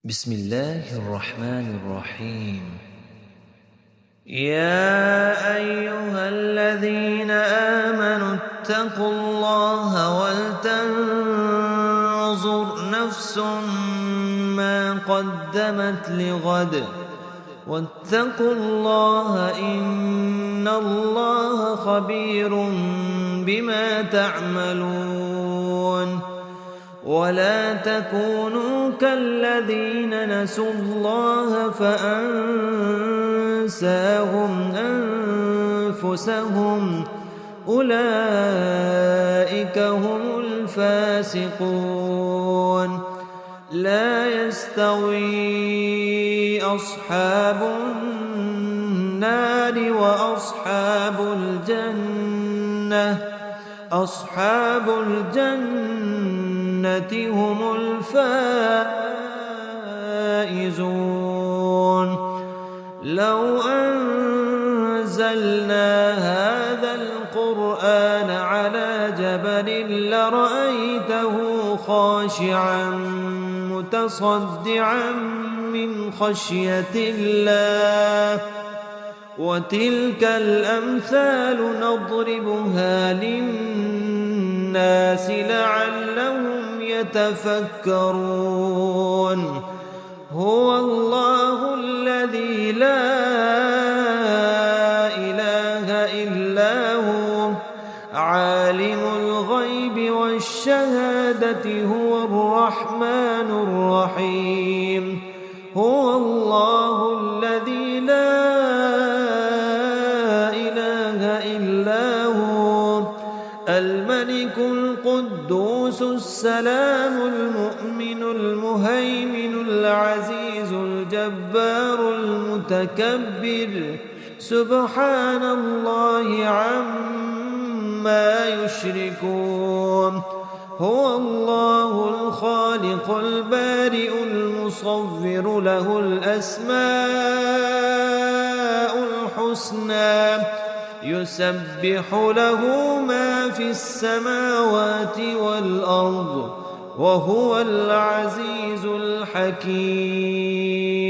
بسم الله الرحمن الرحيم. يا أيها الذين آمنوا اتقوا الله ولتنظر نفس ما قدمت لغد واتقوا الله إن الله خبير بما تعملون. ولا تكونوا كالذين نسوا الله فأنساهم أنفسهم أولئك هم الفاسقون. لا يستوي أصحاب النار وأصحاب الجنة أصحاب الجنة هم الفائزون. لو أنزلنا هذا القرآن على جبل لرأيته خاشعا متصدعا من خشية الله. وتلك الأمثال نضربها للناس لعلهم يتفكرون. هو الله الذي لا إله إلا هو عالم الغيب والشهادة هو الرحمن الرحيم. هو الله الذي لا الملك القدوس السلام المؤمن المهيمن العزيز الجبار المتكبر. سبحان الله عما يشركون. هو الله الخالق البارئ المصور له الأسماء الحسنى يسبح له ما في السماوات والأرض وهو العزيز الحكيم.